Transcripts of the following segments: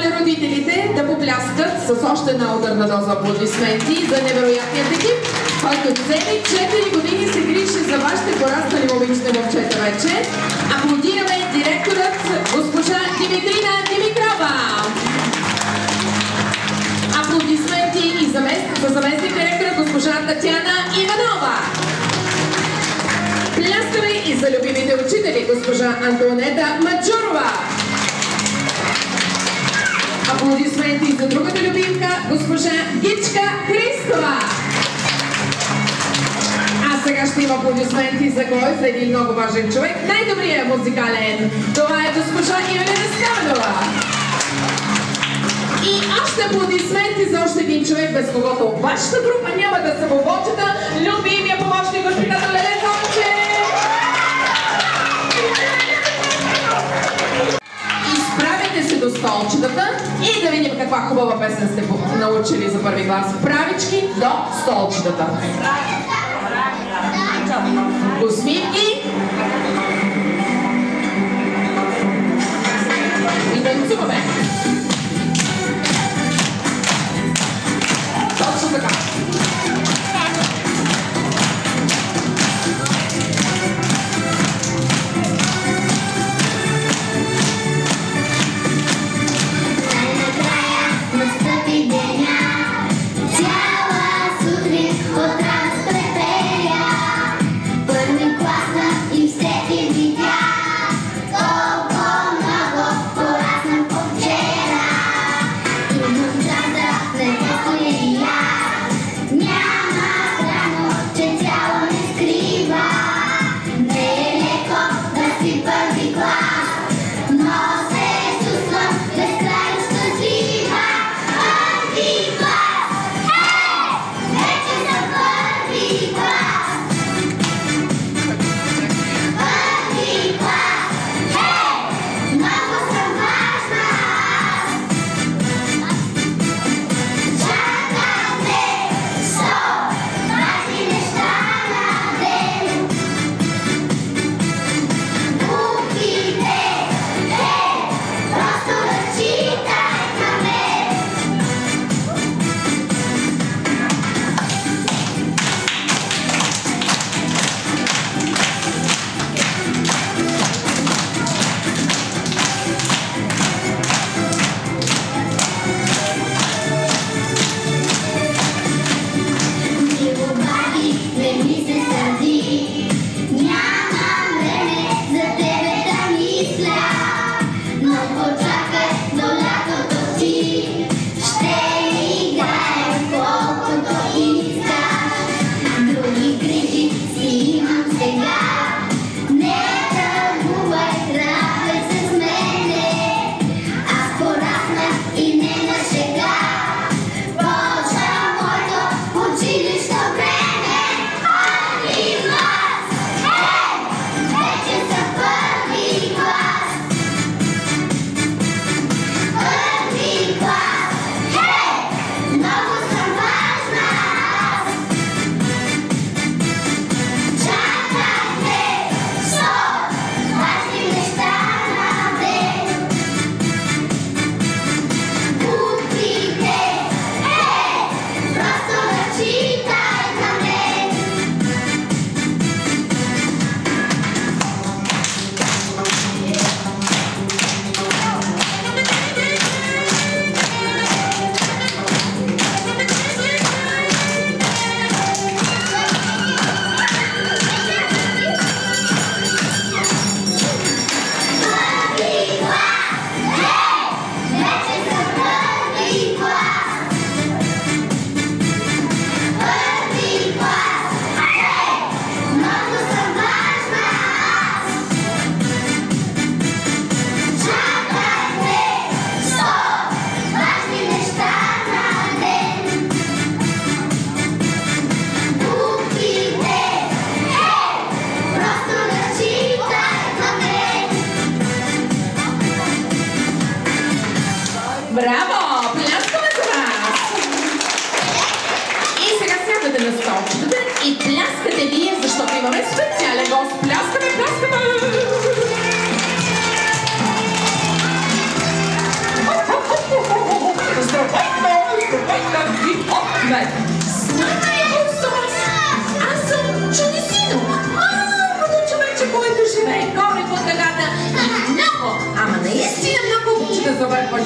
моля родителите да попляскат с още една ударна доза аплодисменти за невероятният екип, който цели 4 години се грижи за вашите пораснали момичета момчета вече. Аплодираме директорът госпожа Димитрина Димитрова. Аплодисменти и за заместник директора госпожа Татяна Иванова. Пляскаме и за любимите учители госпожа Антонета Маджурова. Аплодисменти за другата любимка госпожа Гичка Христова. А сега ще има аплодисменти за кой? За един много важен човек. Най-добрият музикален. Това е госпожа Ивелина Скаменова. И още аплодисменти за още един човек, без когото вашата група няма да се поводчета. Любимия помощник възпитател Лелен Томчев. Изправете се до столчетата и да видим каква хубава песен сте научили за първи клас. Правички до столчетата. Усмивки. И танцуваме. Точно така. Цяла сутрин от разпределя, първи клас на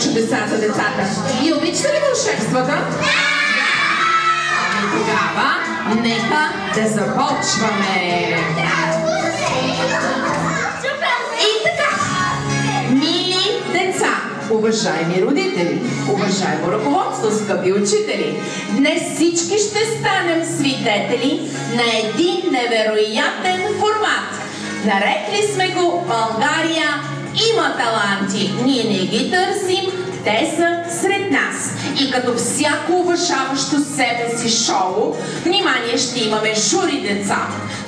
чудеса за децата. И обичате ли вълшебствата? Ами тогава, нека да започваме. И така, мили деца, уважаеми родители, уважаемо ръководство, скъпи учители, днес всички ще станем свидетели на един невероятен формат. Нарекли сме го България има таланти. Ние не ги търсим, те са сред нас. И като всяко уважаващо себе си шоу, внимание, ще имаме жури деца.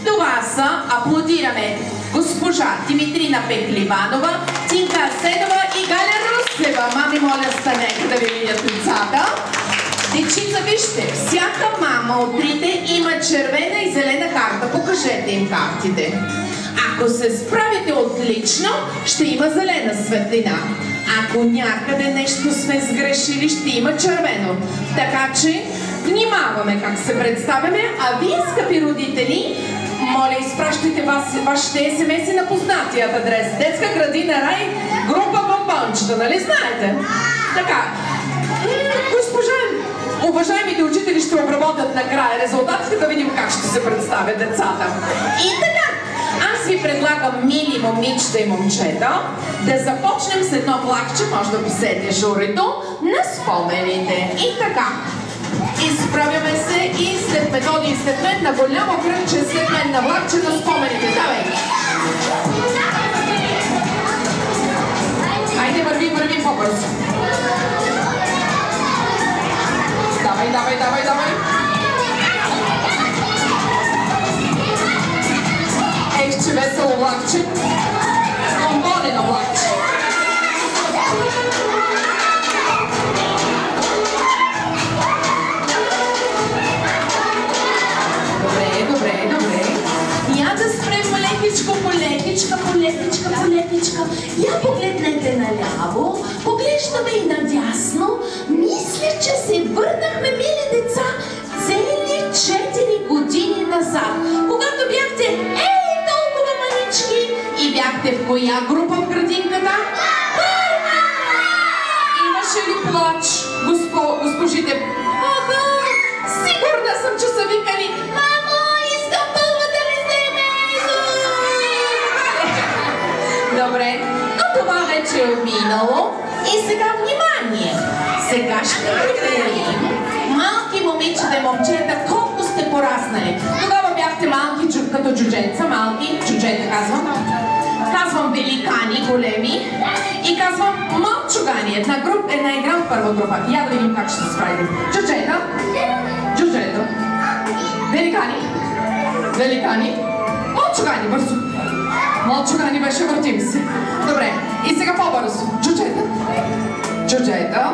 Това са, аплодираме, госпожа Димитрина Пехливанова, Тинка Седова и Галя Русева. Мами, моля, станете да ви видят децата. Дечица, вижте, всяка мама от трите има червена и зелена карта. Покажете им картите. Ако се справите отлично, ще има зелена светлина. Ако някъде нещо сме сгрешили, ще има червено. Така че внимаваме как се представяме, а вие, скъпи родители, моля, изпращайте вашите смс-и на познатият адрес. Детска градина Рай, група Бомбончета, нали знаете? Така, госпожа, уважаемите учители ще обработят накрая резултатите, да видим как ще се представят децата. И така, аз ви предлагам, мили момичета и момчета, да започнем с едно влакче, може да поседне журито, на спомените. И така, изправяме се и след Методи и след мен на голямо кръгче, след мен на влакче на спомените. Давай! Айде, върви по-бързо. Давай! Ех, че весело влакче. Бомбонено влакче. Добре. Я да спрем лекичка. Я погледнете наляво, поглеждаме и надясно. Мисля, че се върнахме, мили деца, цели 4 години назад, когато бяхте толкова манички и бяхте в коя група в градинката? Имаше ли плач, госпожите? Сигурна съм, че са викали: мамо, искам пълва да ми вземеш! Добре, но това вече е минало. И сега внимание! Сега ще проверим, малки момичета и момчета, колко сте пораснали. Тогава бяхте малки като джудженца, малки джуджета казвам великани, големи, и казвам мълчугани. Една игра от първа група. Я да видим как ще се справим. Джуджета, великани, мълчугани, бързо. Мълчугани беше, въртим се. Добре, и сега по-бързо. Джуджета,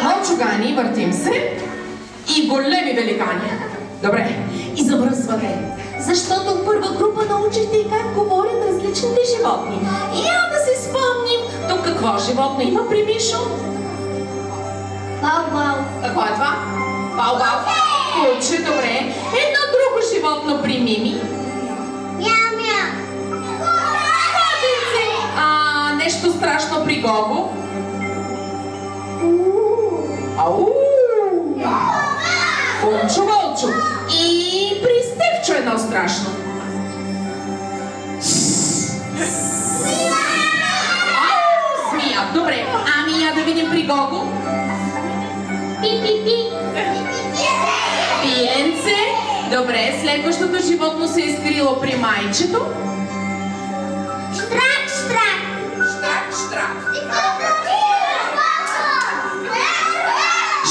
мълчугани, въртим се, и големи великани. Добре, и забръзвате. Защото в първа група научихте и как говорят различните животни. И я да си спомним, тук какво животно има при Мишо? Бау-бау. Какво е това? Бау-бау. Куче, добре. Едно друго животно при Мими. Мяу-мяу. Нещо страшно при Гого. Ау! Вълчо. И при Стефчо едно страшно. Змия. Добре. Ами я да видим при Гого. Пи-пи-пи. Пиенце. Добре. Следващото животно се е изкрило при майчето. Штрак.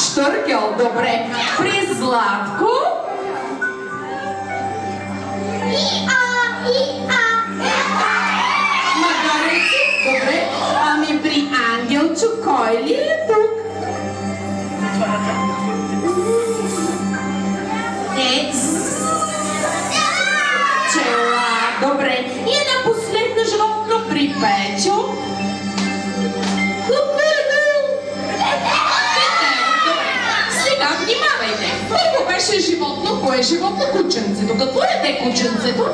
Штъркел. Добре. При Златко. Магареци. Добре. Ами при Ангелчо, кой ли е тук? Пчела. Добре. И една последно животно при Печо. Сега внимавайте. Първо беше животно. Кое е животно? Кученцето. Какво яде кученцето?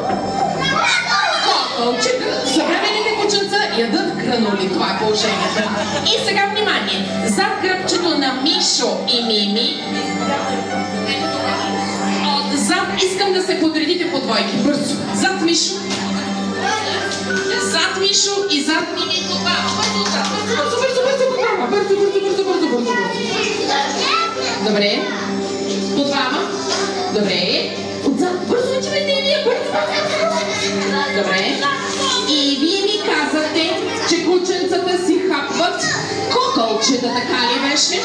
Кокълче. Съвременните кученца ядат нахранули, това е положението. И сега внимание, зад гръбчето на Мишо и Мими, зад искам да се подредите по двойки, бързо. Зад Мишо и зад Мими по двама. Бързо. Добре. По двама. Добре. Отзад. Бързо, че ме не вие. Добре. И вие ми казахте, че кученцата си хапват кокълчета, така ли беше?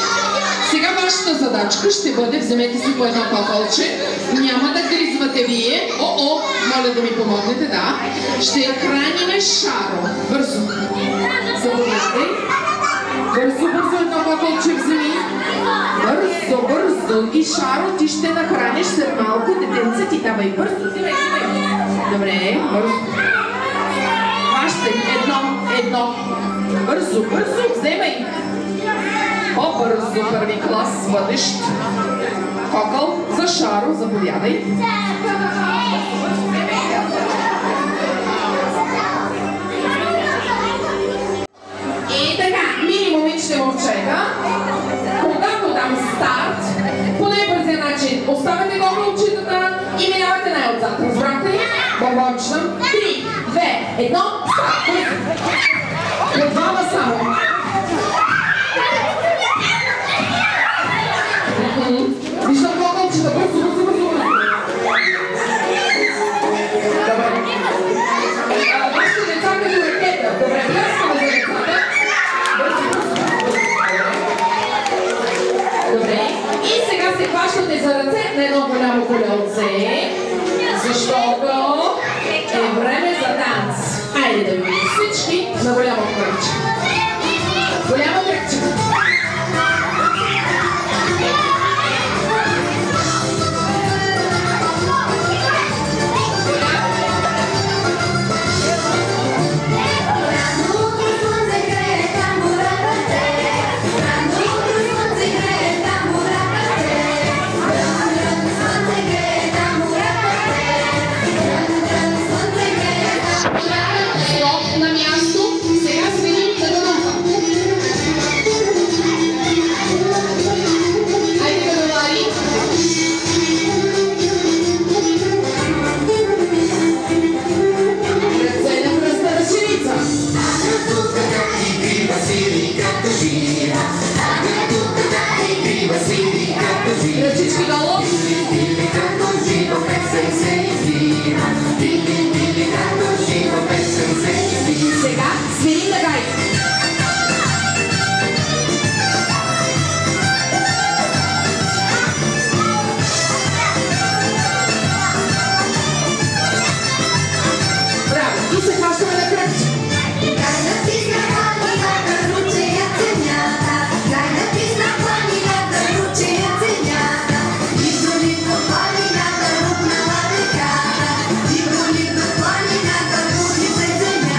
Сега вашата задачка ще бъде, вземете си по едно кокълче, няма да гризвате вие. Моля да ми помогнете, да. Ще храниме Шаро. Бързо. Заповядай. Бързо, едно кокълче вземи. Бързо. И Шаро, ти ще нахраниш след малко детенце, ти давай бързо. Добре, бързо. Хващай, едно. Бързо, вземай. По-бързо, първи клас, бъдещ. Кокъл за Шаро, заповядай. И така, мини момиче момчета, когато дам старт, по най-бързия начин оставяте кокълчетата и минавате най-отзад. Разбрахте ли? Почнам. 3, 2, 1, старт! По двама само. Виждам кокълчета, бързо. Добре. Вашите деца като ракета. Добре, пляскаме за децата. Добре. И сега се хващате за ръце на едно голямо колелце, защото е време за танц. Айде да видим всички на голямо кръгче. Голямо кръгче. На място, сега сменим тъгънка. Айде да говори. Ръце на пръста ръченица. Ръчички долу. Сега свирим на гай. Браво! И се хващаме на кръгче.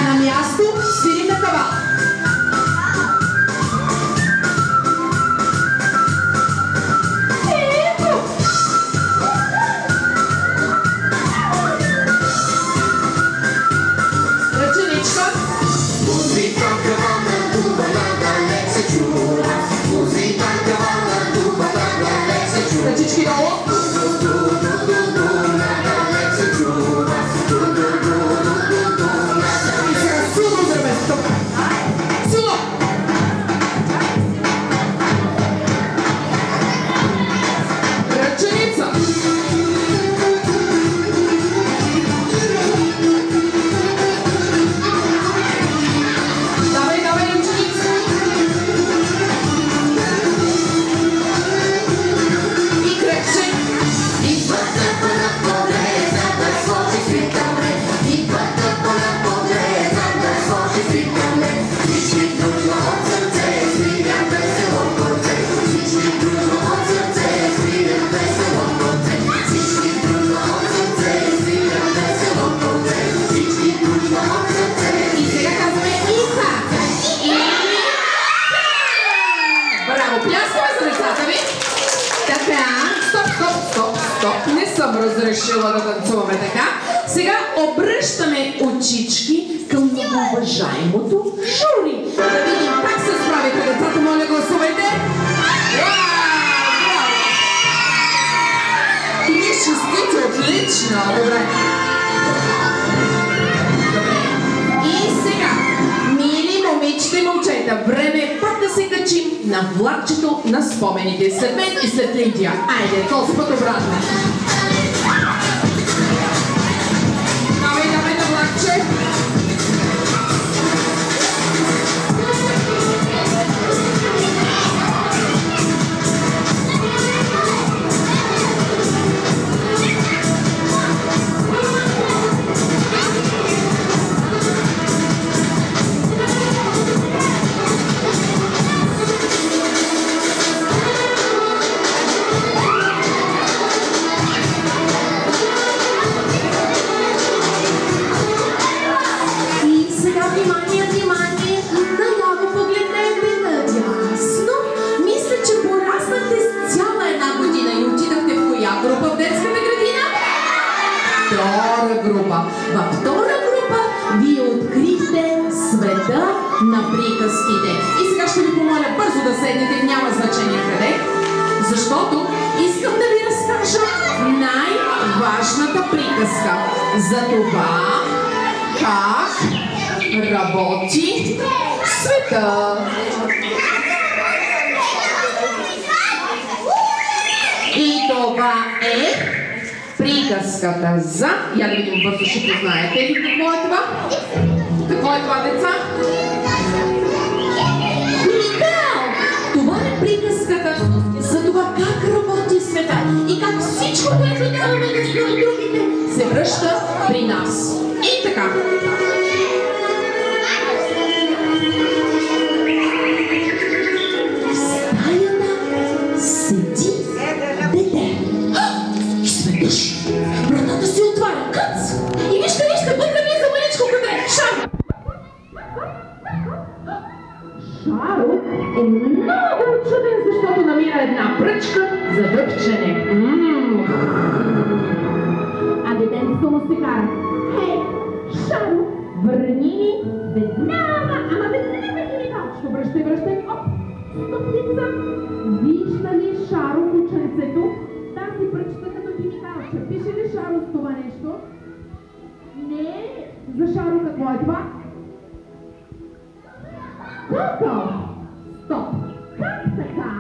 На място свирим на кавал. Ръченичка. Ръчички долу. И сега силно здраве. Силно. Ръченица. Давай, ръченица. И кръгче. И сега казваме Иса. Браво, пляскаме за децата ви. Така, стоп. Не съм разрешила да танцуваме така. Сега обръщаме очички към многоуважаемите уважаемото жури. Да видим как се справиха децата. Моля, гласувайте. Ти ми шестите, отлично. Добре. И сега, мили момичета и момчета, време е пак да се качим на влакчето на спомените. След мен и след Лидия. Айде, този път обратно. Давай на влакче. Във втора група вие открихте света на приказките. И сега ще ви помоля бързо да седнете, няма значение къде, защото искам да ви разкажа най-важната приказка за това как работи света. И това е приказката за... Я да видим бързо, ще познаете ли какво е това? Какво е това, деца? Мигел! Това е приказката за това как работи света и как всичко, което нямаме да сме от другите, се връща при нас. И така. В стаята седи дете. И светаш. Вратата се отваря. Къц! И вижте, вътре влиза мъничко къде. Шаро! Шаро е много чуден, защото намира една пръчка за дъвчене. А детенцето му се кара. Хей, Шаро, върни ни веднага, ама веднага ти ми качко. Връщай. Оп! Стопница! Вижда ли Шаро кученцето? Тази пръчка като ти ми кача. Пише ли Шаро с това нещо? Не. За Шаро какво е това? Колко? Стоп! Как така?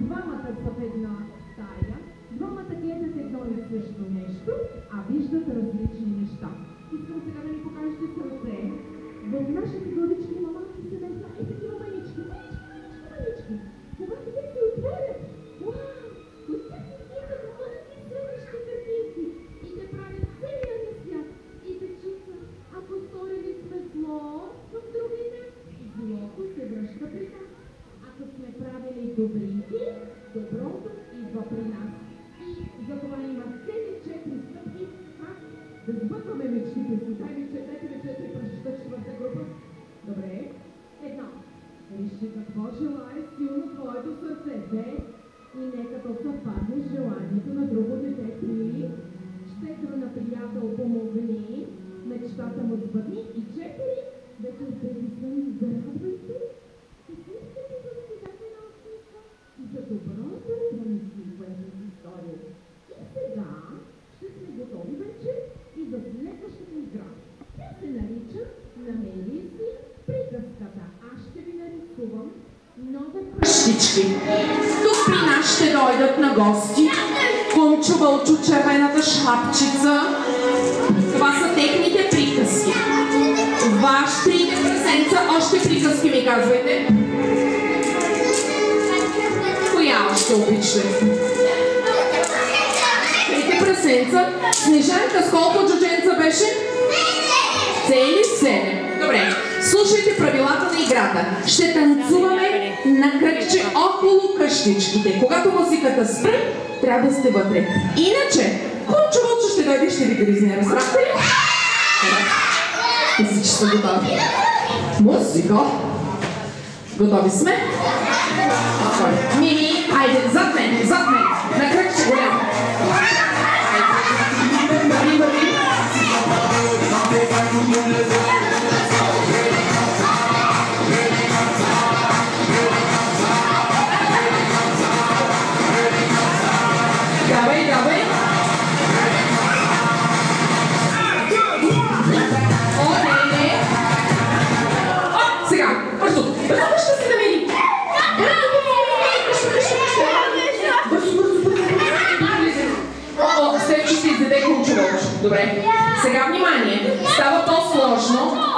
Двамата са в една стая, двамата гледат едно и също нещо, а виждат различни неща. Искам сега да ми покажете сърце. В нашите главички има малки семейства, такива манички. Когато те се отворят, от тях излизат малки следващи картинки и те правят целия ни свят. И те чувстват, ако сторили сме зло в другите, злото се връща при нас. Ако сме правили добрите, доброто идва при нас. И затова има цели 4 стъпки, как да сбъдваме мечтите си. Дай ми четете, прочита четвърта група. Добре. 1. Реши какво желае силно твоето сърце. 2. И нека то съвпадне с желанието на друго дете. 3. Щедро на приятел помогни, мечтата му сбъдни. И 4. Да се предизвън и зарадвай се. И слушайте да ви даде на усмивка и за доброто промисли военната история. И сега ще сме готови вече и за следващата игра. Тя се нарича "Намери си приказката". Аз ще ви нарисувам много къщички. Тук при нас ще дойдат на гости Кумчо Вълчо, червената шапчица. Това са техните приказки. Ваш трите прасенца, още приказки ми казвайте. Коя още обичате? Трите прасенца. Снежанка с колко джудженца беше? Цели 7. Добре. Слушайте правилата на играта. Ще танцуваме на кръгче около къщичките. Когато музиката спре, трябва да сте вътре. Иначе, Кумчо Вълчо ще дойде и ще ви гризне. Разбрахте ли? Мисля, че са готови. Музика. Готови сме? Мими, айде, зад мен. На кръгче голямо. Върви.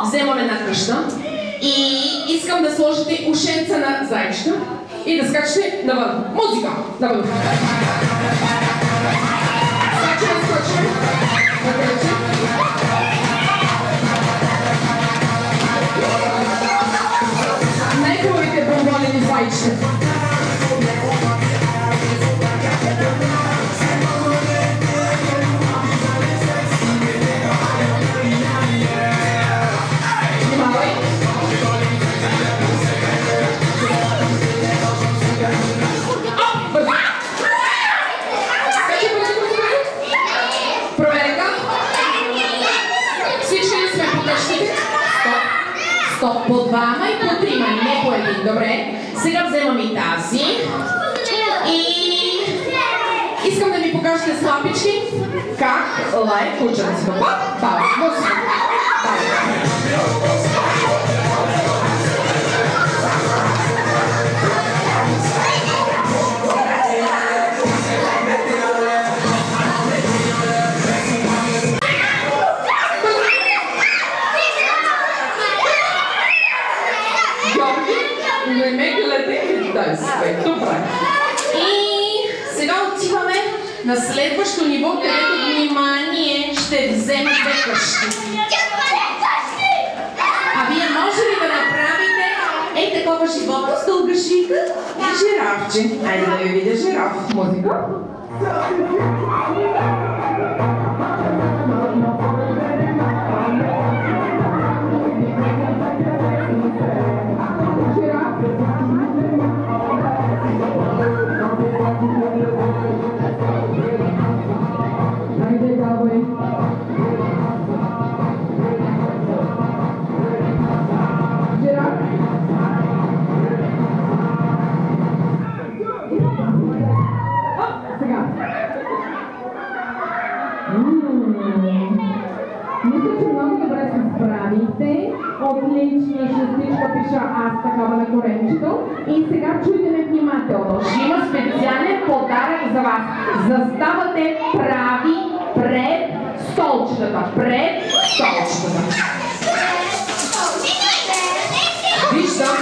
вземаме една къща и искам да сложите ушенца на зайчета и да скачате навън. Музика! Навън! Скачаме. Най-хубавите бомболени зайчета. Стоп, по двама и по трима, не по един, добре. Сега вземам и тази. И искам да ми покажете с лапички как лай кученцето. Баба, музика. Не ме гледай, дай свет, добре. И сега отиваме на следващо ниво, където внимание ще взема две къщи. А вие може ли да направите такова животно с дълга шийка и жирафче? Айде да ви видя жираф. Музика. Отлично, шестичка пиша аз такава на коренчето. И сега чуйте ме внимателно. Ще има специален подарък за вас. Заставате прави пред столчетата. Пред столчетата. Виждам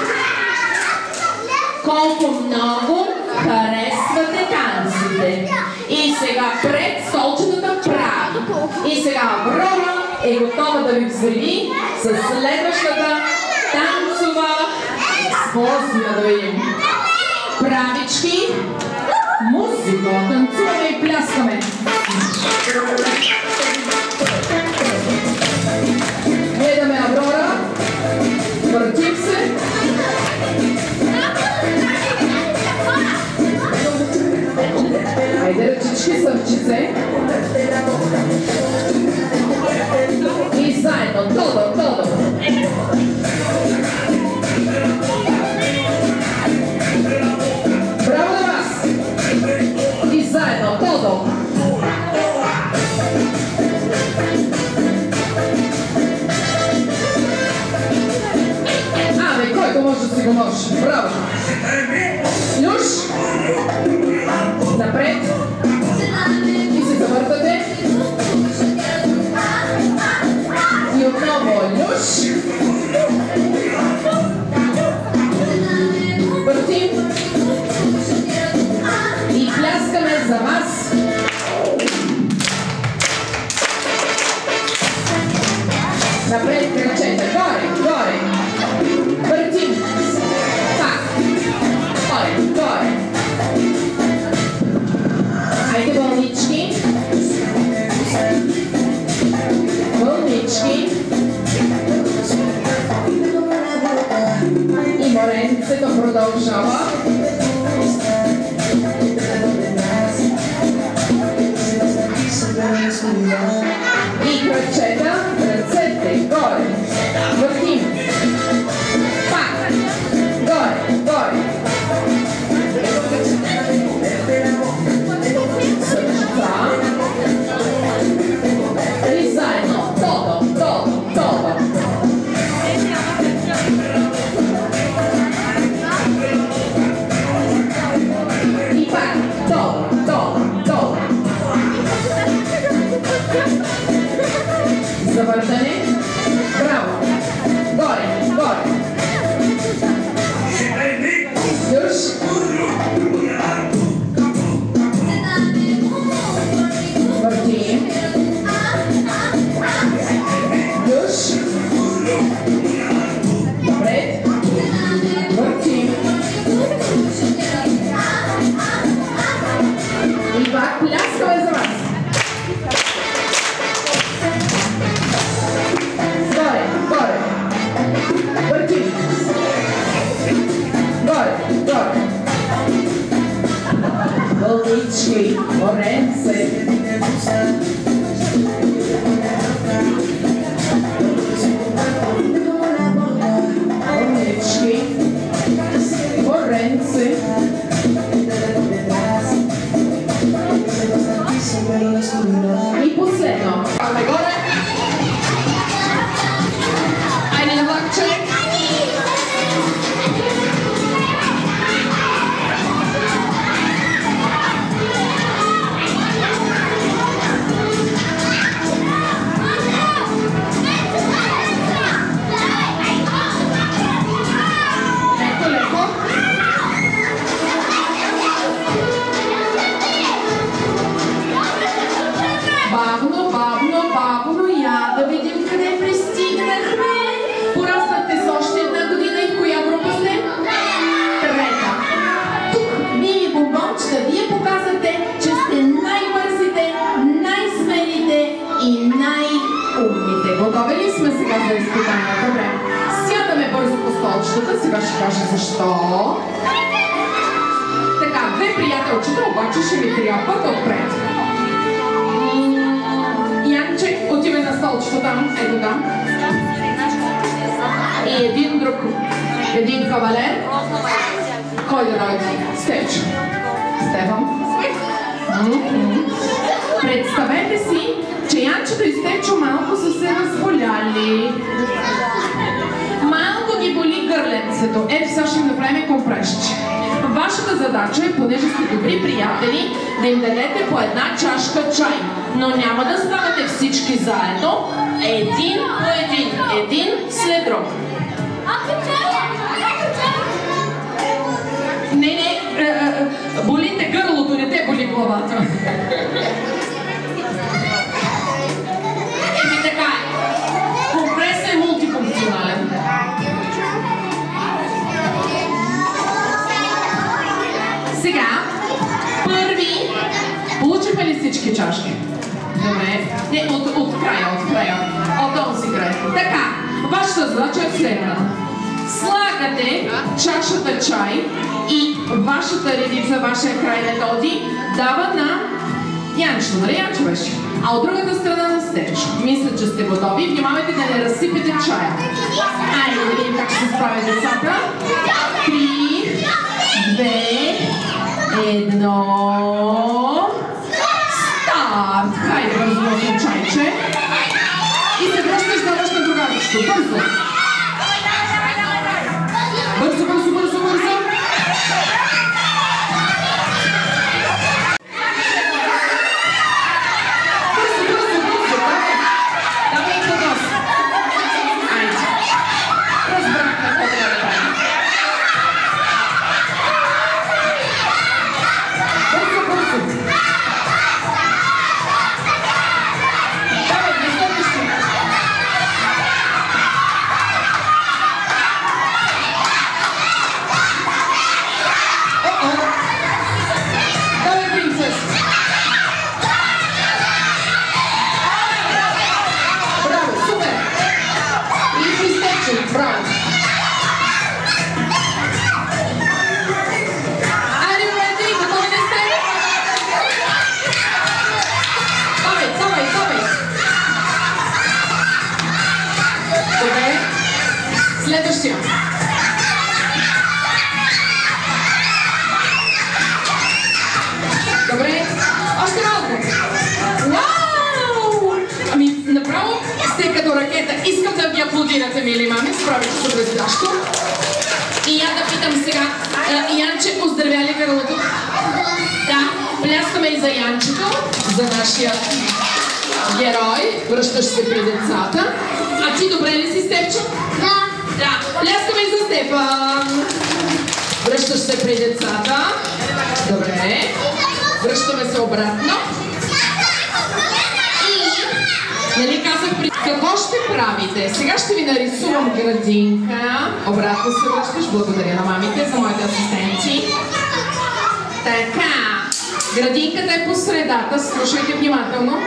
колко много харесвате танците. И сега пред столчетата прави. И сега Аврора е готова да ви взриви с следващата танцова експлозия, да видим. Правички, музика, танцуваме и пляскаме. Гледаме Аврора, въртим се. Айде ръчички, съвчице. И заедно, todo. Браво на вас! И заедно, todo. Който може да си го може. Браво! Юж! Напред! И се завъртате. И отново юж! Въртим! И пляскаме за вас! Напред крачете, горе! Въртим! Пак! Горе! Хайде вълнички! И моренцето продължава. И крачета, ръцете, горе. Въртим. Пак. Горе. Сърчица. И заедно. Todo. Bonečki, Lorenze. Bonečki, Lorenze. I последно. Паме горе. Айде на влакче. Бавно, я да видим къде пристигнахме. Пораснахте с още една година и в коя група сте? Трета. Тук, мили бомбончета, вие показвате, че сте най-бързите, най-смелите и най-умните. Готови ли сме сега за изпитание? Добре. Сядаме бързо по столчетата, сега ще кажа защо. Така, две приятелчета, обаче ще ми трябват отпред. Янче, отивай на столчето там, ето там. И един кавалер. Кой да дойде? Стечо. Стефан. Представете си, че Янчето и Стечо малко са се разболяли. Малко ги боли гърленцето. Ето сега ще им направим компресче. Вашата задача е, понеже сте добри приятели, да им дадете по една чашка чай. Но няма да ставате всички заедно, един по един след друг. Не, боли те гърлото, не те боли главата. Еми така е. Компресът е мултифункционален. Сега, първи, получихме ли всички чашки? Добре. Не, от края. От този край. Така, вашата задача е следна. Слагате чашата чай и вашата редица, вашия край методи, дава на Янчето, нали Янчо беше? А от другата страна на Стечо. Мисля, че сте готови. Внимавайте да не разсипете чая. Айде да видим как ще се справят децата. 3, 2, 1... Старт! Хайде, бързо чайче. И се връщаш на другаричето. Бързо! Бързо! Давай по нос. Айде. Разбрахме какво трябва да правим. Бързо! Следващия. Добре, още малко. Вау! Ами, направо сте като ракета. Искам да ви аплодирате, мили мами. Справите се блестящо. И я да питам сега. Янче, оздравя ли гърлото? Да, пляскаме и за Янчето, за нашия герой. Връщаш се при децата. А ти добре ли си, Степчо? Да, пляскаме и за Стефан. Връщаш се при децата. Добре. Връщаме се обратно. И, нали казах, какво ще правите? Сега ще ви нарисувам градинка. Обратно се връщаш. Благодаря на мамите за моите асистенти. Така. Градинката е по средата. Слушайте внимателно.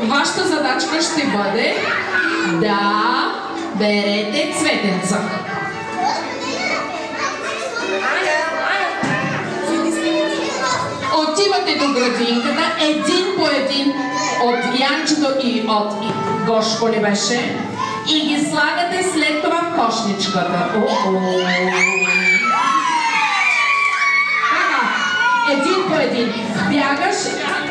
Вашата задачка ще бъде да берете цветенца. Отивате до градинката, един по един от Янчето и от Гошко ли беше, и ги слагате след това в кошничката. Един по един. Бягаш,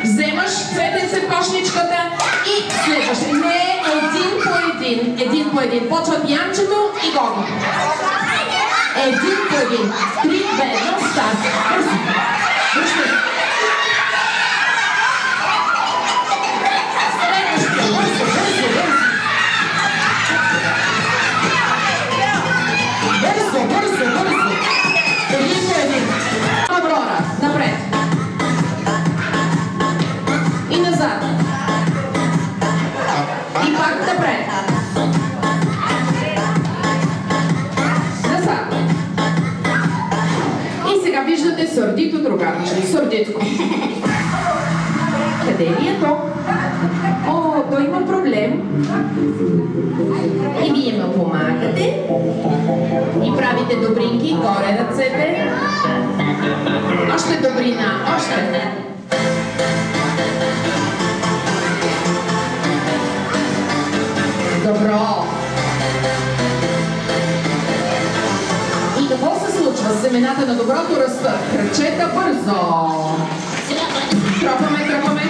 вземаш цветенце в кошничката и следваш. Не, един по един. Един по един. Почват Янчето и Гого. Един по един. 3, 2, 1, старт. Бързо. Върши. Следващия. Бързо, бързо, бързо. Бързо, бързо, бързо. Един по един. Аврора, напред. И назад. И пак напред. Назад. И сега виждате сърдито другарче. Сърдитко. Къде ли е то? О, той има проблем. И вие ме помагате. И правите добринки, горе ръцете. Още добрина, още. Добро. И какво се случва? Семената на доброто растат. Крачета бързо. Тропаме, тропаме.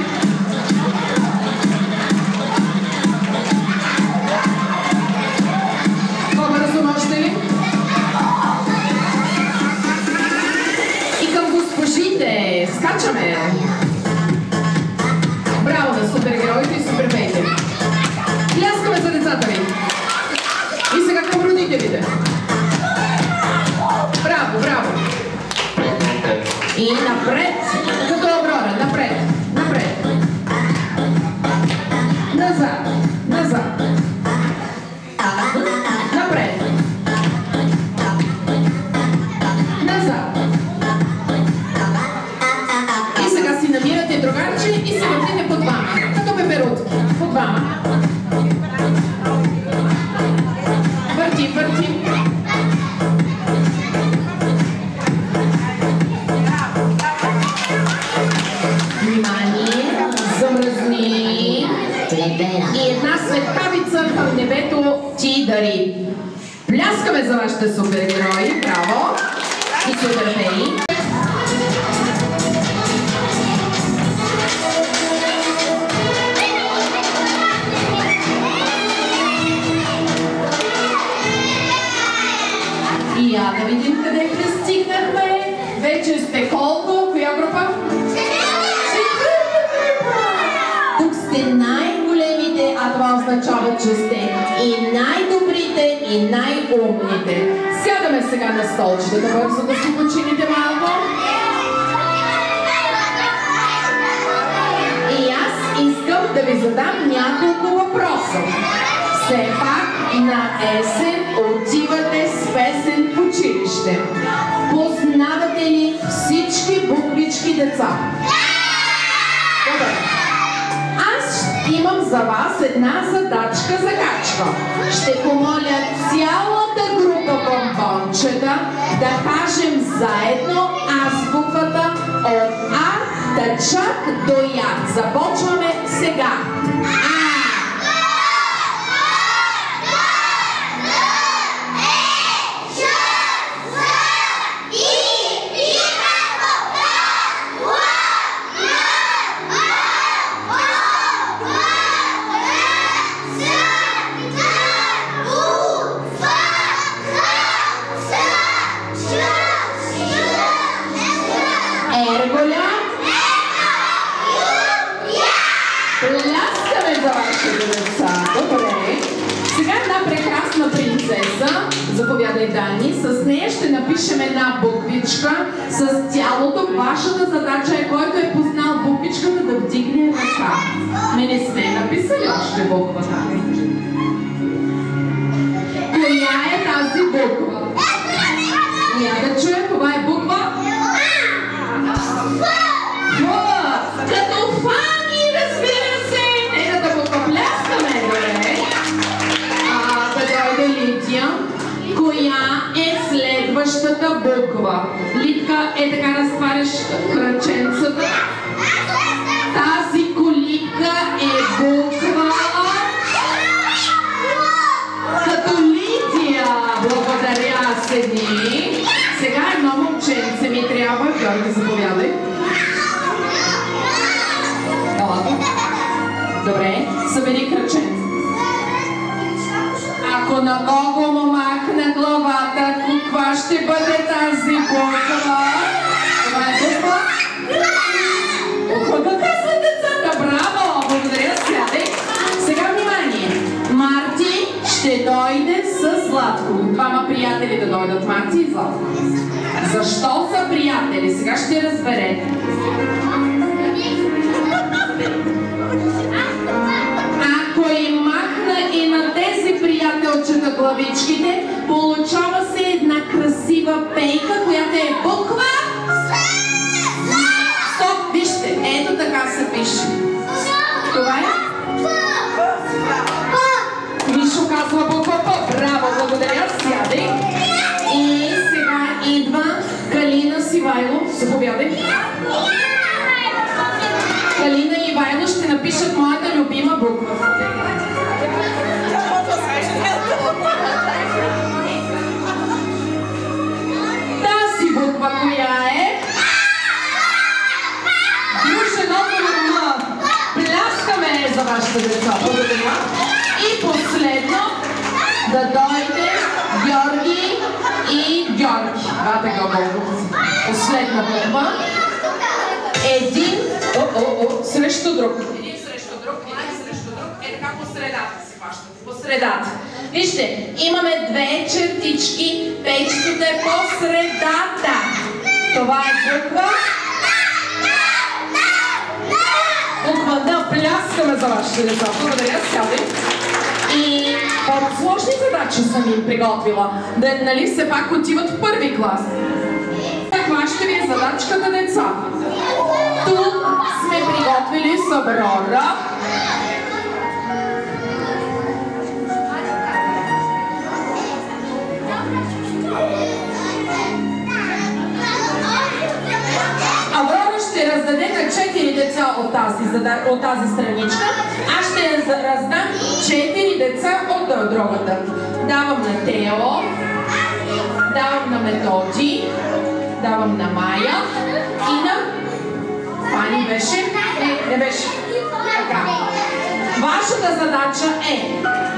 По-бързо можете ли? И към госпожите. Скачаме. Браво на супергероите и супермейте. Пляскаме за децата ви. И сега към родителите. Браво, браво. И напред. Като Аврора. Напред. Напред. Назад. Назад. Напред. Назад. И сега си намирате другарче и се въртите по двама. Като пеперутки. По двама. Въртим, въртим. Внимание, замръзни. И една светкавица към небето ти дари. Пляскаме за вашите супергерои. Браво. И суперфеи. И я да видим къде пристигнахме. Вече сте колко? Коя група? Тук сте най-големите, а това означава, че сте и най-добрите, и най-умните. Сядаме сега на столчетата, бързо да си почините малко. И аз искам да ви задам няколко въпроса. Все пак на есен отивате с песен в училище. Познавате ли всички буквички деца? Добре. Аз имам за вас една задачка-загачка. Ще помоля цялата група бомбончета да кажем заедно азбуката от А да чак до Я. Започваме сега. Пляскаме за вашите деца. Добре. Сега една прекрасна принцеса, заповядай Дани, с нея ще напишем една буквичка с тялото. Вашата задача е, който е познал буквичката, да вдигне ръка. Не сме написали още буквата. Коя е тази буква? Я да чуем, това е буква? Като фани, разбира се! Нека да го попляскаме, добре. Да дойде Лидия. Коя е следващата буква? Лидка, така разтваряш кръченцата. Тази колибка е буква като Лидия. Благодаря, седни. Сега едно момченце ми трябва. Георги, заповядай. Добре, събери кръченце. Ако на кого му махна главата, каква ще бъде тази буква? Това е буква? Какво казват децата? Браво! Благодаря, сядай. Сега внимание. Марти ще дойде с Златко. Двама приятели да дойдат, Марти и Златко. Защо са приятели? Сега ще разберете. Ако им махна и на тези приятелчета главичките, получава се една красива пейка, която е буква... Стоп, вижте, ето така се пише. Това е? Мишо казва буква П. Браво, благодаря, сядай. И сега идва Калина с Ивайло. Заповядай. Калина и Ивайло ще напишат моята любима буква. Тази буква коя е? Друженото на М. Пляскаме за вашите деца. Благодаря. И последно да дойде Георги и Георги. Вате го Богу. Последна буква. Един срещу друг. Един срещу друг. Е така по средата си хващате. По средата. Вижте, имаме две чертички. Пейчето е по средата. Това е буква. Буква да, пляскаме за вашите деца. Благодаря, сядай. И по-сложни задачи съм им приготвила. Да, нали, все пак отиват в първи клас. Каква ще ви е задачката, деца? Тук сме приготвили с Аврора. Аврора ще раздаде на 4 деца от тази страничка. Аз ще раздам 4 деца от другата. Давам на Тео, давам на Методи, давам на Майя и на Фани беше? Не беше. Така. Вашата задача е,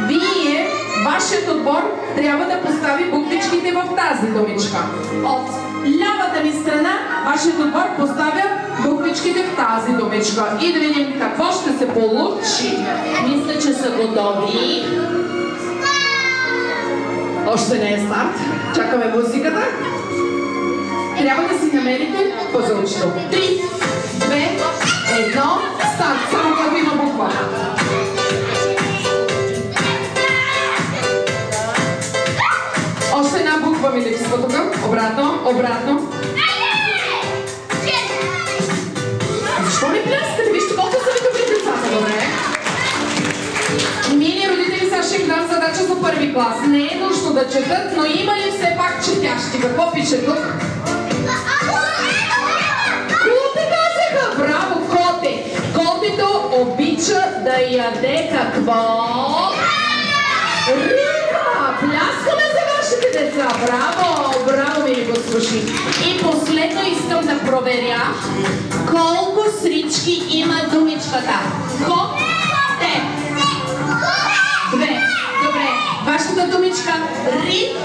вие, вашият отбор, трябва да постави буквичките в тази думичка. От лявата ми страна, вашият отбор поставя буквичките в тази думичка. И да видим какво ще се получи. Мисля, че са готови. Още не е старт. Чакаме музиката. Трябва да си намерите пъзълчето. 3, 2, 1, старт. Само като има буква. Още една буква ми липсва тук. Обратно, обратно. Защо не пляскате? Вижте колко са ви добри децата, добре? Мили родители, сега ще им дам задача за първи клас. Не е нужно да четат, но има ли все пак четящи? Какво пише тук? Коте казаха! Браво, коте! Котето обича да яде какво? Риба! Пляскаме за вашите деца! Браво! Браво, мили госпожи! И последно искам да проверя колко срички има думичката. Коте! 2. Добре. Вашата думичка риба.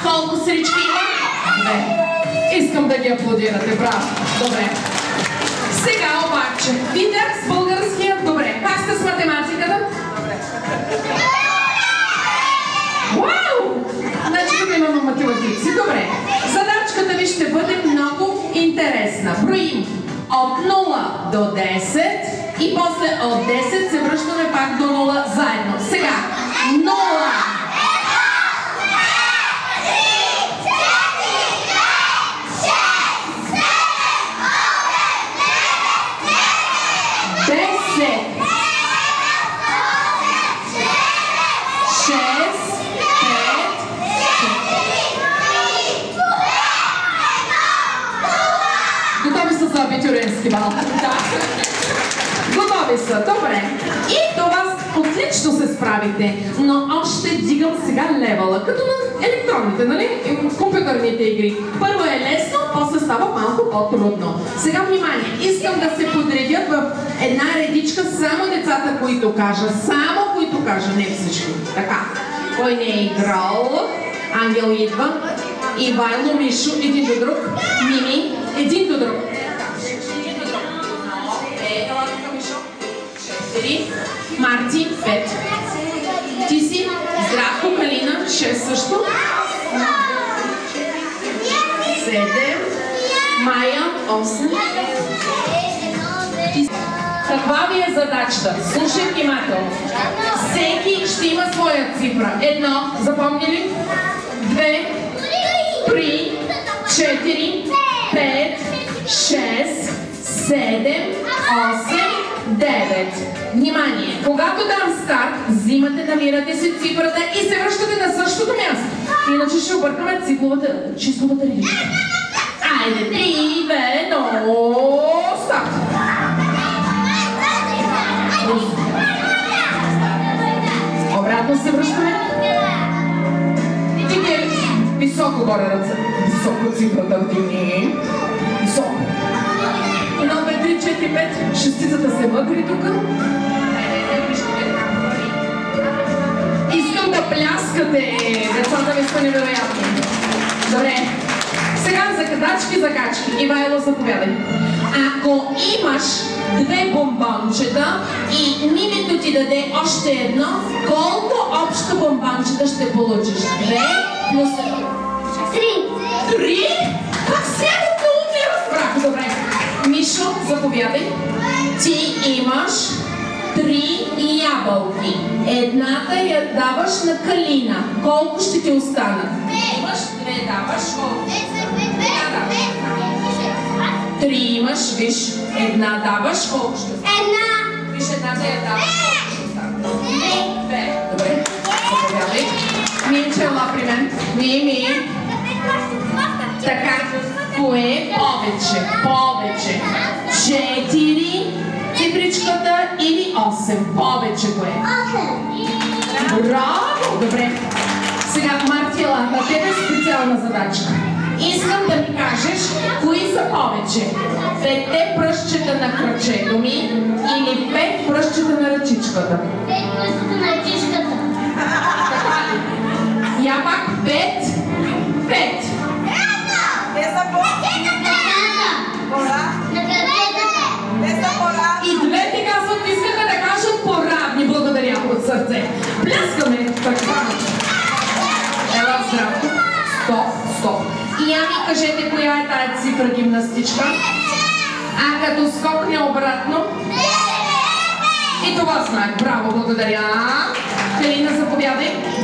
Колко срички има? 2. Искам да ги аплодирате. Браво. Добре. Сега обаче, видях с българския. Добре. Как сте с математиката? Добре. Вау! Значи тук имаме математици. Добре. Задачката ви ще бъде много интересна. Броим от 0 до 10 и после от 10 се връщаме пак до 0 заедно. Сега 0. 10. Готови са за абитюренски бал? Да. са. Добре. И това отлично се справите. Но още дигам сега левела, като на електронните, нали? Компютърните игри. Първо е лесно, после става малко по-трудно. Сега внимание, искам да се подредят в една редичка само децата, които кажа. Само които кажа, не всички. Така. Кой не е играл? Ангел идва. Ивайло, Мишо, един до друг. Мими, един до друг. Марти, 5. Ти си Здравко, Калина, 6 също. 7. Майя, 8. Каква ви е задачата? Слушай внимателно. Всеки ще има своя цифра. 1, запомни ли? 2, 3, 4, 5, 6, 7, 8, 9. Внимание! Когато дам старт, взимате, намирате си цифрата и се връщате на същото място. Иначе ще объркаме числовата редичка. Айде, 3, 2, 1, старт! Обратно се връщаме. Вдигни високо горе ръце. Високо цифрата вдигни. Високо. 1, 2, 3, 4, 5. Шестицата се мъкри тук. Искам да пляскате. Децата ви са невероятни. Добре. Сега закачки. Ивайло, заповядай. Ако имаш 2 бомбончета и Мимито ти даде още едно, колко общо бомбончета ще получиш? 2 плюс 3. 3? Как сега много не разбрах? Добре. Мишо, заповядай. Ти имаш 3 ябълки. Едната я даваш на Калина. Колко ще ти останат? Имаш 2, даваш колко? 3 имаш, виж. Една даваш, колко ще остане? Една. Виж, едната я даваш, колко ще остане? 2. Добре. Заповядай. Минче, ела при мен. Мими. Така, кое е повече? Повече. 4 цифричката или 8? Повече кое? 8. Браво! Добре. Сега, Мартиела, на тебе специална задачка. Искам да ми кажеш, кои са повече? 5 пръстчета на кръчето ми или 5 пръстчета на ръчичката? 5 пръстчета на ръчичката. Така ли? Я пак 5. 5. Те са И двете казват, искаха да кажат по-равни. Благодаря от сърце. Пляскаме така. Ела, здраво. Стоп. И я ми кажете, коя е тая цифра гимнастичка? А като скокне обратно? И това знак. Браво, благодаря. Калина,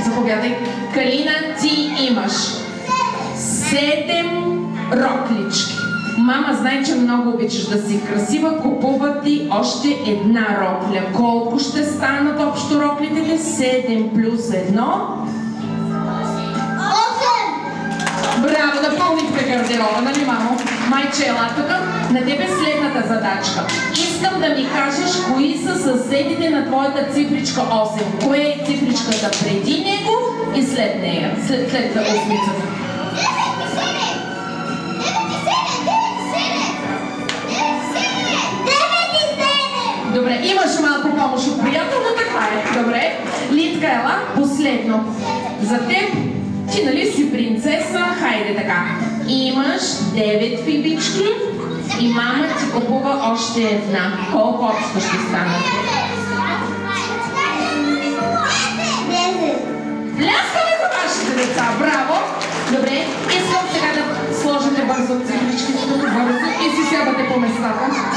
заповядай. Калина, ти имаш 7 роклички. Мама знае, че много обичаш да си красива. Купува ти още една рокля. Колко ще станат общо роклите? 7 плюс 1? 8. Браво, напълнихме гардероба, нали, мамо? Майче, ела тук. На тебе следната задачка. Искам да ми кажеш, кои са съседите на твоята цифричка 8. Кое е цифричката преди него и след нея? След осмицата. Добре, имаш малко помощ от приятел, но така е. Добре. Литка, ела, последно. За теб, ти нали си принцеса, хайде така. Имаш 9 фибички и мама ти купува още една. Колко общо ще станат? 10. Пляскаме за вашите деца, браво! Добре, искам сега да сложите бързо цифричките тук бързо и си сядате по местата.